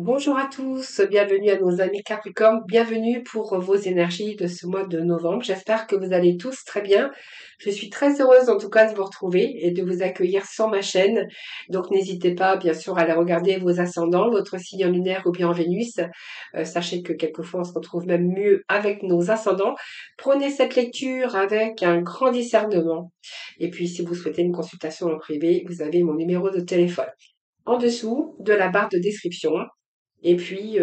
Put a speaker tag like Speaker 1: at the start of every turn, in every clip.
Speaker 1: Bonjour à tous, bienvenue à nos amis Capricorne, bienvenue pour vos énergies de ce mois de novembre. J'espère que vous allez tous très bien. Je suis très heureuse en tout cas de vous retrouver et de vous accueillir sur ma chaîne. Donc n'hésitez pas bien sûr à aller regarder vos ascendants, votre signe lunaire ou bien Vénus. Sachez que quelquefois on se retrouve même mieux avec nos ascendants. Prenez cette lecture avec un grand discernement. Et puis si vous souhaitez une consultation en privé, vous avez mon numéro de téléphone en dessous de la barre de description. Et puis,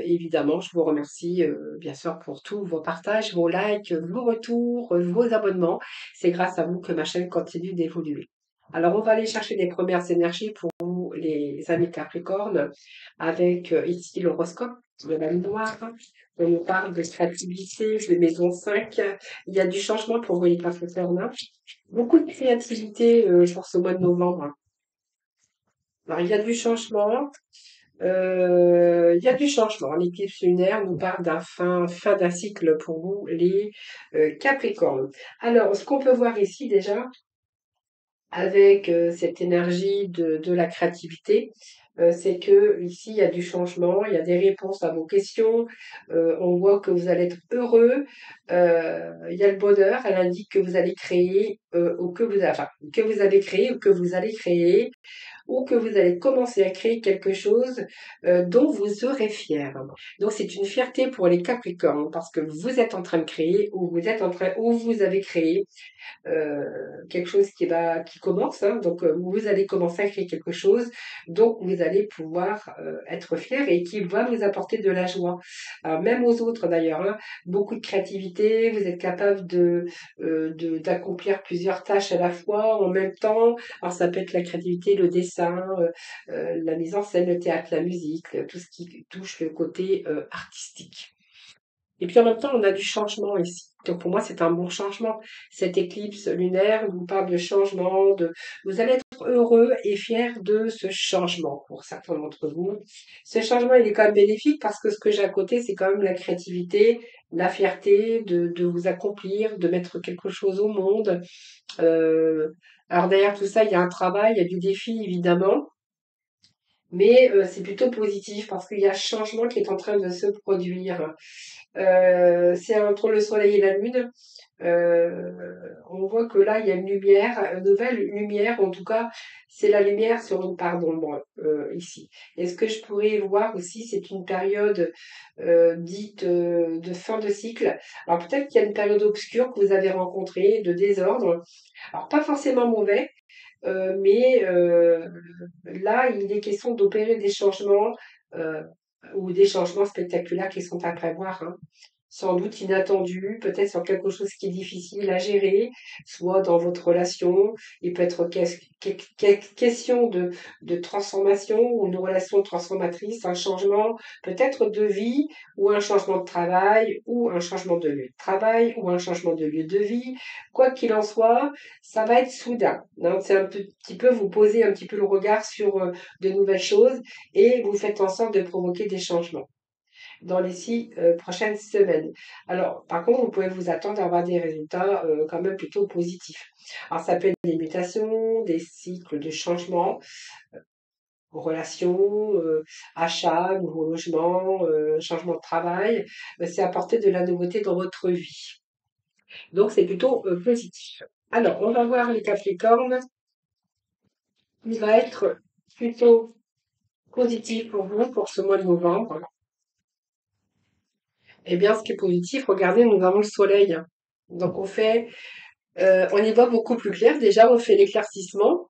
Speaker 1: évidemment, je vous remercie, bien sûr, pour tous vos partages, vos likes, vos retours, vos abonnements. C'est grâce à vous que ma chaîne continue d'évoluer. Alors, on va aller chercher les premières énergies pour vous, les amis Capricornes, avec ici l'horoscope de la Lune noire. On nous parle de créativité, de maison 5. Il y a du changement pour vous, les Capricornes. Beaucoup de créativité pour ce mois de novembre. Alors, il y a du changement. Il y a du changement. L'éclipse lunaire nous parle d'un fin d'un cycle pour vous, les Capricornes. Alors, ce qu'on peut voir ici déjà, avec cette énergie de la créativité, c'est que ici il y a du changement, il y a des réponses à vos questions, on voit que vous allez être heureux, il y a le bonheur, elle indique que vous allez créer ou que vous, enfin, que vous avez créé ou que vous allez créer ou que vous allez commencer à créer quelque chose dont vous serez fier. Donc c'est une fierté pour les Capricornes parce que vous êtes en train de créer ou vous êtes en train ou vous avez créé quelque chose qui commence. Hein. Donc vous allez commencer à créer quelque chose, donc vous allez pouvoir être fier et qui va vous apporter de la joie. Alors, même aux autres d'ailleurs, hein, beaucoup de créativité, vous êtes capable d'accomplir plusieurs tâches à la fois en même temps. Alors ça peut être la créativité, le dessin, la mise en scène, le théâtre, la musique, tout ce qui touche le côté artistique. Et puis en même temps, on a du changement ici. Donc pour moi, c'est un bon changement. Cette éclipse lunaire vous parle de changement, vous allez être heureux et fier de ce changement pour certains d'entre vous. Ce changement, il est quand même bénéfique parce que ce que j'ai à côté, c'est quand même la créativité, la fierté de vous accomplir, de mettre quelque chose au monde. Euh, alors derrière tout ça, il y a un travail, il y a du défi évidemment. Mais c'est plutôt positif parce qu'il y a un changement qui est en train de se produire. C'est entre le soleil et la lune. On voit que là, il y a une lumière, une nouvelle lumière. En tout cas, c'est la lumière sur une part d'ombre ici. Et ce que je pourrais voir aussi, c'est une période dite de fin de cycle. Alors peut-être qu'il y a une période obscure que vous avez rencontrée, de désordre. Alors pas forcément mauvais, mais là, il est question d'opérer des changements euh, ou des changements spectaculaires qui sont à prévoir, hein. Sans doute inattendus, peut-être sur quelque chose qui est difficile à gérer, soit dans votre relation. Il peut être question de transformation ou une relation transformatrice, un changement peut-être de vie ou un changement de travail ou un changement de lieu de travail ou un changement de lieu de vie. Quoi qu'il en soit, ça va être soudain. Hein. C'est un petit peu, vous posez un petit peu le regard sur de nouvelles choses et vous faites en sorte de provoquer des changements dans les 6 prochaines semaines. Alors, par contre, vous pouvez vous attendre à avoir des résultats quand même plutôt positifs. Alors, ça peut être des mutations, des cycles de changement, relations, achats, nouveaux logements, changement de travail. C'est apporter de la nouveauté dans votre vie. Donc, c'est plutôt positif. Alors, on va voir les Capricornes. Il va être plutôt positif pour vous pour ce mois de novembre. Eh bien, ce qui est positif, regardez, nous avons le soleil. Donc, on y voit beaucoup plus clair. Déjà, on fait l'éclaircissement.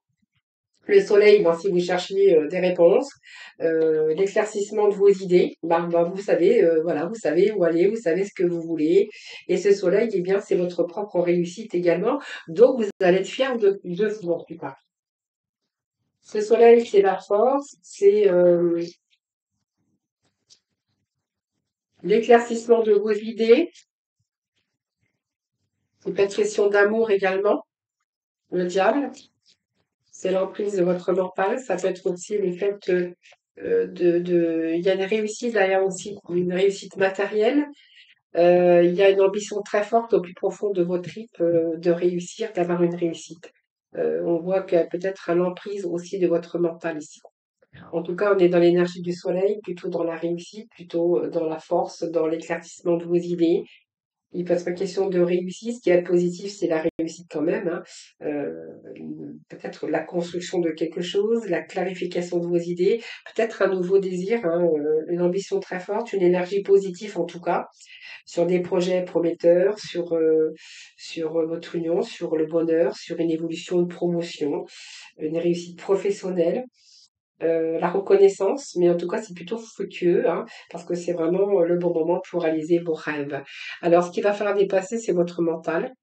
Speaker 1: Le soleil, ben, si vous cherchez des réponses, l'éclaircissement de vos idées, ben, vous savez, voilà, vous savez où aller, vous savez ce que vous voulez. Et ce soleil, eh bien, c'est votre propre réussite également. Donc, vous allez être fier de vous en plus tard. Ce soleil, c'est la force, c'est l'éclaircissement de vos idées. C'est peut-être question d'amour également. Le diable, c'est l'emprise de votre mental. Ça peut être aussi le fait il y a une réussite derrière aussi, une réussite matérielle. Il y a une ambition très forte au plus profond de vos tripes de réussir, d'avoir une réussite. On voit qu'il y a peut-être une emprise aussi de votre mental ici. En tout cas, on est dans l'énergie du soleil, plutôt dans la réussite, plutôt dans la force, dans l'éclaircissement de vos idées. Il peut être question de réussite. Ce qui est positif, c'est la réussite quand même, hein. Peut-être la construction de quelque chose, la clarification de vos idées, peut-être un nouveau désir, hein, une ambition très forte, une énergie positive en tout cas, sur des projets prometteurs, sur votre union, sur le bonheur, sur une évolution, une promotion, une réussite professionnelle. La reconnaissance, mais en tout cas, c'est plutôt fructueux, hein, parce que c'est vraiment le bon moment pour réaliser vos rêves. Alors, ce qui va faire dépasser, c'est votre mental,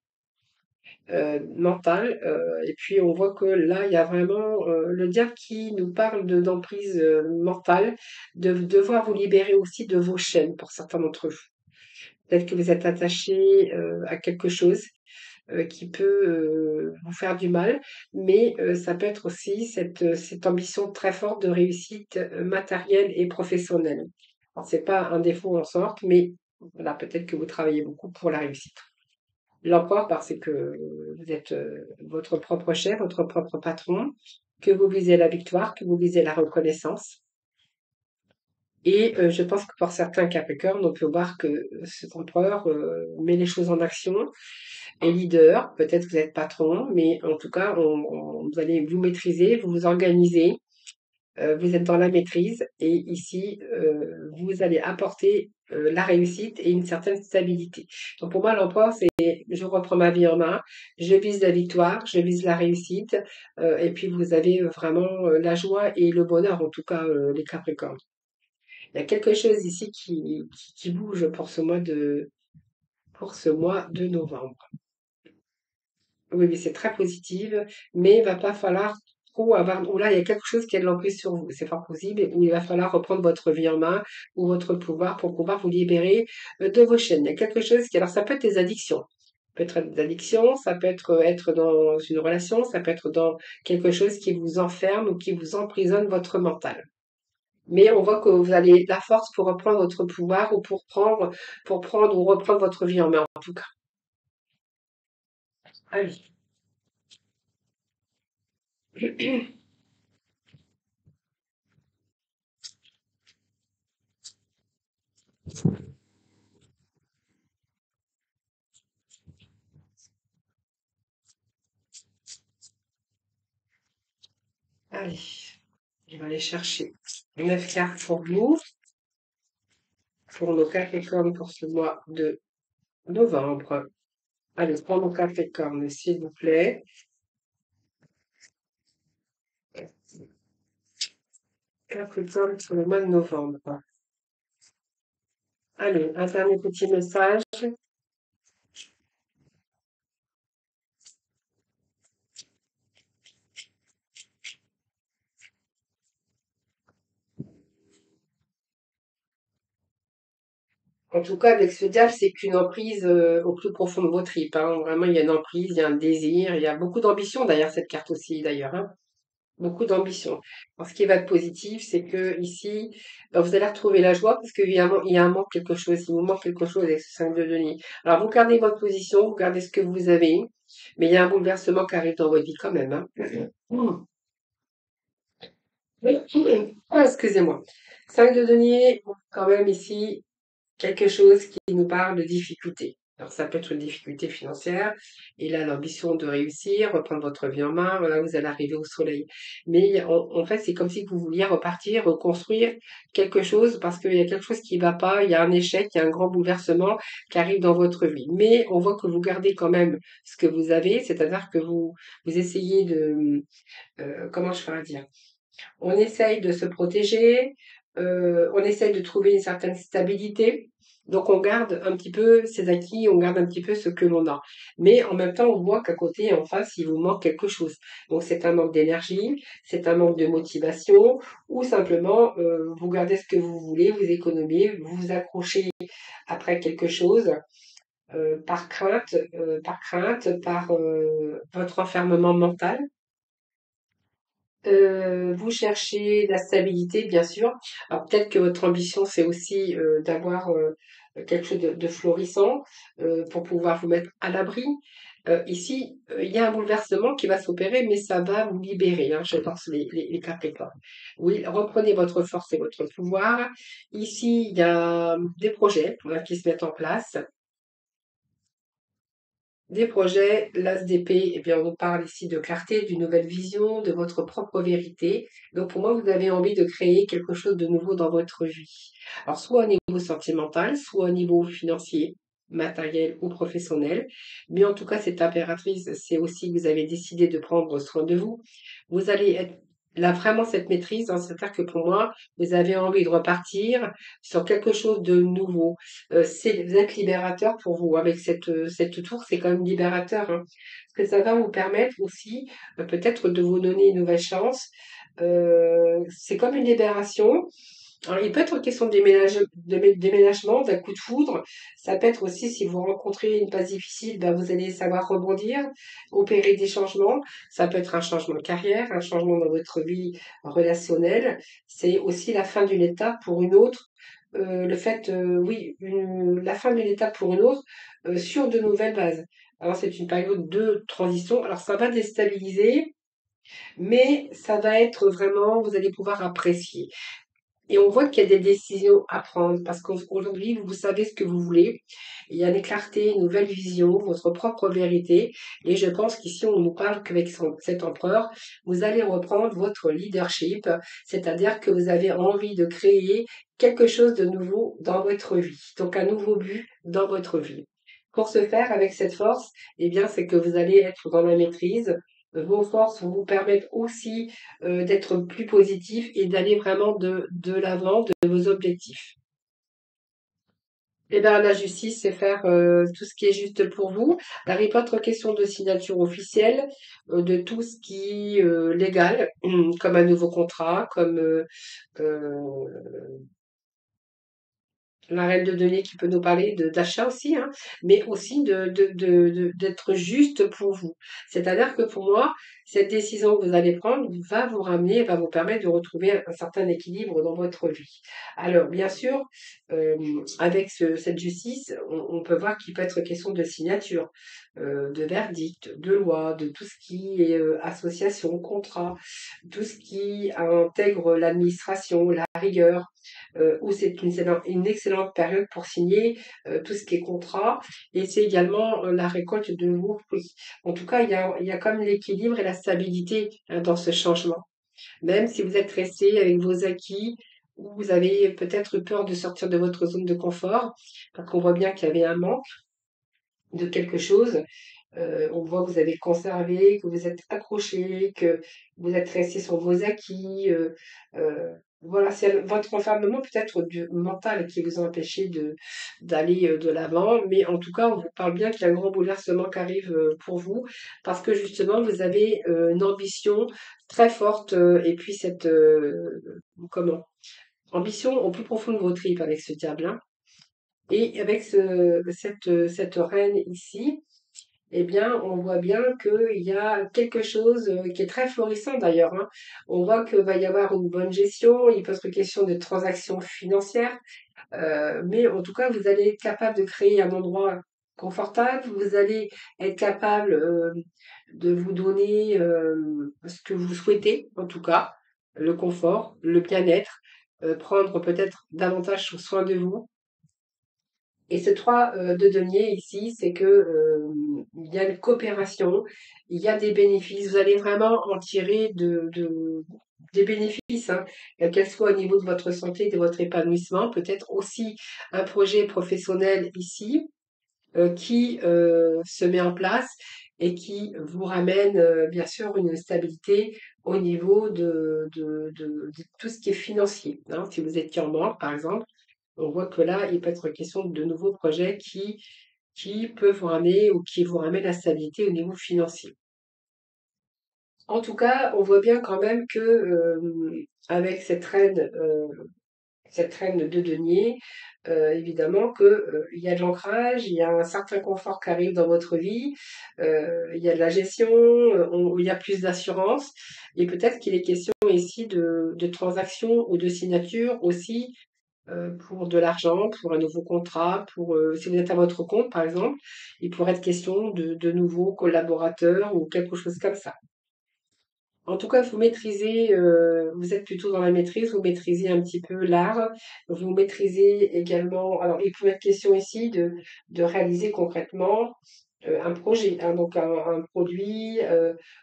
Speaker 1: et puis on voit que là, il y a vraiment le diable qui nous parle d'emprise mentale, de devoir vous libérer aussi de vos chaînes pour certains d'entre vous. Peut-être que vous êtes attaché à quelque chose qui peut vous faire du mal, mais ça peut être aussi cette ambition très forte de réussite matérielle et professionnelle. Alors, c'est pas un défaut en sorte, mais voilà, peut-être que vous travaillez beaucoup pour la réussite. L'emploi, parce que vous êtes votre propre chef, votre propre patron, que vous visez la victoire, que vous visez la reconnaissance. Et je pense que pour certains Capricornes, on peut voir que cet empereur met les choses en action, est leader, peut-être que vous êtes patron, mais en tout cas, vous allez vous maîtriser, vous vous organisez, vous êtes dans la maîtrise, et ici, vous allez apporter la réussite et une certaine stabilité. Donc pour moi, l'empereur, c'est je reprends ma vie en main, je vise la victoire, je vise la réussite, et puis vous avez vraiment la joie et le bonheur, en tout cas les Capricornes. Il y a quelque chose ici qui bouge pour ce mois de novembre. Oui, oui, c'est très positif, mais il va pas falloir trop avoir, ou là, il y a quelque chose qui a de l'emprise sur vous. C'est pas possible, où il va falloir reprendre votre vie en main ou votre pouvoir pour pouvoir vous libérer de vos chaînes. Il y a quelque chose qui, alors ça peut être des addictions. Ça peut être des addictions, ça peut être dans une relation, ça peut être dans quelque chose qui vous enferme ou qui vous emprisonne votre mental. Mais on voit que vous avez la force pour reprendre votre pouvoir ou pour prendre ou reprendre votre vie en main, en tout cas. Allez. Allez. Je vais aller chercher 9 cartes pour vous, pour nos Capricornes pour ce mois de novembre. Allez, prends mon Capricorne, s'il vous plaît. Capricorne pour le mois de novembre. Allez, un dernier petit message. En tout cas, avec ce diable, c'est qu'une emprise au plus profond de vos tripes, hein. Vraiment, il y a une emprise, il y a un désir, il y a beaucoup d'ambition derrière cette carte aussi, d'ailleurs, hein. Beaucoup d'ambition. Alors, ce qui va être positif, c'est que ici, ben, vous allez retrouver la joie parce qu'il y a un manque quelque chose, il vous manque quelque chose avec ce 5 de denier. Alors, vous gardez votre position, vous gardez ce que vous avez, mais il y a un bouleversement qui arrive dans votre vie quand même, hein. Ah, excusez-moi. 5 de denier, quand même ici, quelque chose qui nous parle de difficulté. Alors ça peut être une difficulté financière, et là l'ambition de réussir, reprendre votre vie en main, voilà, vous allez arriver au soleil. Mais en fait, c'est comme si vous vouliez repartir, reconstruire quelque chose, parce qu'il y a quelque chose qui va pas, il y a un échec, il y a un grand bouleversement qui arrive dans votre vie. Mais on voit que vous gardez quand même ce que vous avez, c'est-à-dire que vous essayez comment je ferais dire? On essaye de se protéger, on essaye de trouver une certaine stabilité. Donc on garde un petit peu ses acquis, on garde un petit peu ce que l'on a. Mais en même temps, on voit qu'à côté, en face, il vous manque quelque chose. Donc c'est un manque d'énergie, c'est un manque de motivation, ou simplement vous gardez ce que vous voulez, vous économisez, vous vous accrochez après quelque chose par votre enfermement mental. Vous cherchez la stabilité, bien sûr. Alors peut-être que votre ambition, c'est aussi d'avoir quelque chose de florissant pour pouvoir vous mettre à l'abri. Ici, il y a un bouleversement qui va s'opérer, mais ça va vous libérer, hein, je pense, les Capricornes. Oui, reprenez votre force et votre pouvoir. Ici, il y a des projets qui se mettent en place. Des projets, l'As d'épée, eh bien, on nous parle ici de clarté, d'une nouvelle vision, de votre propre vérité. Donc, pour moi, vous avez envie de créer quelque chose de nouveau dans votre vie. Alors, soit au niveau sentimental, soit au niveau financier, matériel ou professionnel. Mais en tout cas, cette impératrice, c'est aussi que vous avez décidé de prendre soin de vous. Vous allez être là vraiment cette maîtrise, hein, c'est-à-dire que pour moi, vous avez envie de repartir sur quelque chose de nouveau. Vous êtes libérateur pour vous. Avec cette tour, c'est quand même libérateur, hein. Parce que ça va vous permettre aussi peut-être de vous donner une nouvelle chance. C'est comme une libération. Alors, il peut être question de déménagement, d'un coup de foudre. Ça peut être aussi, si vous rencontrez une phase difficile, ben, vous allez savoir rebondir, opérer des changements. Ça peut être un changement de carrière, un changement dans votre vie relationnelle. C'est aussi la fin d'une étape pour une autre. Oui, la fin d'une étape pour une autre sur de nouvelles bases. Alors, c'est une période de transition. Alors, ça va déstabiliser, mais ça va être vraiment, vous allez pouvoir apprécier. Et on voit qu'il y a des décisions à prendre parce qu'aujourd'hui, vous savez ce que vous voulez. Il y a une clarté, une nouvelle vision, votre propre vérité. Et je pense qu'ici, on nous parle qu'avec cet empereur, vous allez reprendre votre leadership, c'est-à-dire que vous avez envie de créer quelque chose de nouveau dans votre vie. Donc, un nouveau but dans votre vie. Pour ce faire, avec cette force, eh bien, c'est que vous allez être dans la maîtrise. Vos forces vont vous permettre aussi d'être plus positif et d'aller vraiment de l'avant de vos objectifs. Eh bien, la justice, c'est faire tout ce qui est juste pour vous. La autre question de signature officielle, de tout ce qui est légal, comme un nouveau contrat, comme euh, la reine de denier qui peut nous parler d'achat aussi, hein, mais aussi d'être juste pour vous. C'est-à-dire que pour moi, cette décision que vous allez prendre va vous ramener, va vous permettre de retrouver un certain équilibre dans votre vie. Alors, bien sûr, euh, avec cette justice, on peut voir qu'il peut être question de signature, de verdict, de loi, de tout ce qui est association, contrat, tout ce qui intègre l'administration, la rigueur, où c'est une excellente période pour signer tout ce qui est contrat et c'est également la récolte de vos fruits. En tout cas, il y a comme l'équilibre et la stabilité dans ce changement. Même si vous êtes resté avec vos acquis, ou vous avez peut-être peur de sortir de votre zone de confort, parce qu'on voit bien qu'il y avait un manque de quelque chose. On voit que vous avez conservé, que vous êtes accroché, que vous êtes resté sur vos acquis. Voilà, c'est votre enfermement peut-être du mental qui vous a empêché d'aller de l'avant, mais en tout cas, on vous parle bien qu'il y a un grand bouleversement qui arrive pour vous, parce que justement, vous avez une ambition très forte, et puis comment, ambition au plus profond de vos tripes avec ce diable, hein. Et avec cette reine ici, eh bien, on voit bien qu'il y a quelque chose qui est très florissant d'ailleurs, hein. On voit qu'il va y avoir une bonne gestion, il peut être question de transactions financières, mais en tout cas, vous allez être capable de créer un endroit confortable, vous allez être capable de vous donner ce que vous souhaitez, en tout cas, le confort, le bien-être, prendre peut-être davantage soin de vous. Et ce 3 de denier ici, c'est que il y a une coopération, il y a des bénéfices. Vous allez vraiment en tirer des bénéfices, hein, qu'elles soient au niveau de votre santé, de votre épanouissement, peut-être aussi un projet professionnel ici qui se met en place et qui vous ramène bien sûr une stabilité au niveau de tout ce qui est financier, hein. Si vous étiez en banque, par exemple, on voit que là, il peut être question de nouveaux projets qui peuvent vous ramener ou qui vous ramènent la stabilité au niveau financier. En tout cas, on voit bien quand même que avec cette reine de denier, évidemment que il y a de l'ancrage, il y a un certain confort qui arrive dans votre vie, il y a de la gestion, il y a plus d'assurance, et peut-être qu'il est question ici de transactions ou de signatures aussi pour de l'argent, pour un nouveau contrat, si vous êtes à votre compte, par exemple, il pourrait être question de nouveaux collaborateurs ou quelque chose comme ça. En tout cas, vous maîtrisez, vous êtes plutôt dans la maîtrise, vous maîtrisez un petit peu l'art, vous maîtrisez également, alors il peut être question ici de réaliser concrètement un projet, hein, donc un produit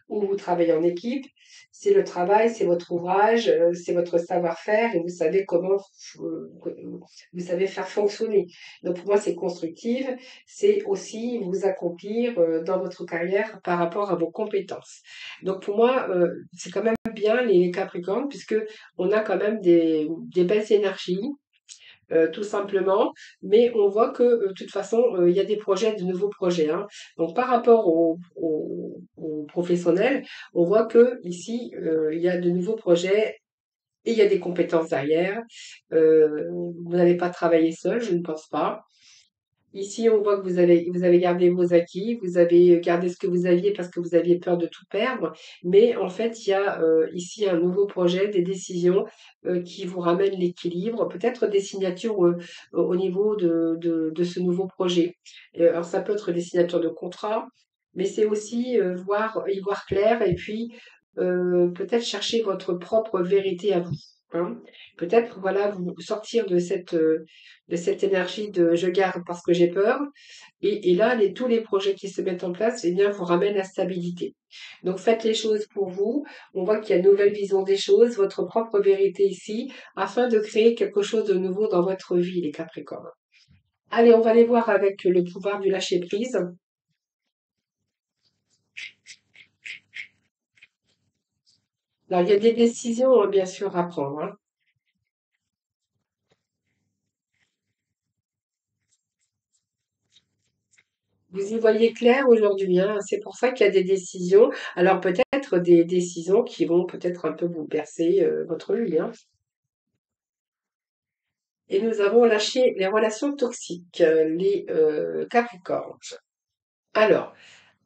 Speaker 1: où vous travaillez en équipe. C'est le travail, c'est votre ouvrage, c'est votre savoir-faire et vous savez vous savez faire fonctionner. Donc pour moi, c'est constructif, c'est aussi vous accomplir dans votre carrière par rapport à vos compétences. Donc pour moi, c'est quand même bien les Capricornes puisque on a quand même des belles énergies, tout simplement. Mais on voit que de toute façon, il y a des projets, de nouveaux projets, hein. Donc par rapport aux professionnels, on voit que ici, il y a de nouveaux projets et il y a des compétences derrière. Vous n'allez pas travailler seul, je ne pense pas. Ici, on voit que vous avez gardé vos acquis, vous avez gardé ce que vous aviez parce que vous aviez peur de tout perdre. Mais en fait, il y a ici un nouveau projet, des décisions qui vous ramènent l'équilibre, peut-être des signatures au niveau de ce nouveau projet. Alors, ça peut être des signatures de contrat, mais c'est aussi y voir clair et puis peut-être chercher votre propre vérité à vous, hein. Peut-être, voilà, vous sortir de cette énergie de je garde parce que j'ai peur. Et là, tous les projets qui se mettent en place, eh bien, vous ramènent la stabilité. Donc, faites les choses pour vous. On voit qu'il y a une nouvelle vision des choses, votre propre vérité ici, afin de créer quelque chose de nouveau dans votre vie, les Capricornes. Allez, on va aller voir avec le pouvoir du lâcher prise. Alors, il y a des décisions, hein, bien sûr, à prendre, hein. Vous y voyez clair aujourd'hui, hein. C'est pour ça qu'il y a des décisions. Alors, peut-être des décisions qui vont peut-être un peu bouleverser votre vie, hein. Et nous avons lâché les relations toxiques, les Capricornes. Alors,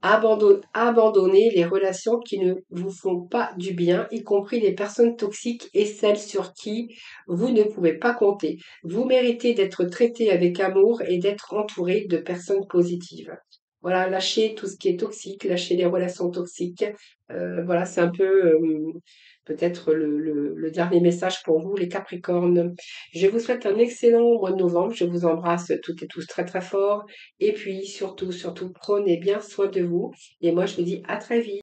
Speaker 1: abandonnez les relations qui ne vous font pas du bien, y compris les personnes toxiques et celles sur qui vous ne pouvez pas compter. Vous méritez d'être traité avec amour et d'être entouré de personnes positives. Voilà, lâchez tout ce qui est toxique, lâchez les relations toxiques. Voilà, c'est un peu peut-être le dernier message pour vous, les Capricornes. Je vous souhaite un excellent mois de novembre. Je vous embrasse toutes et tous très très fort. Et puis surtout, surtout, prenez bien soin de vous. Et moi, je vous dis à très vite.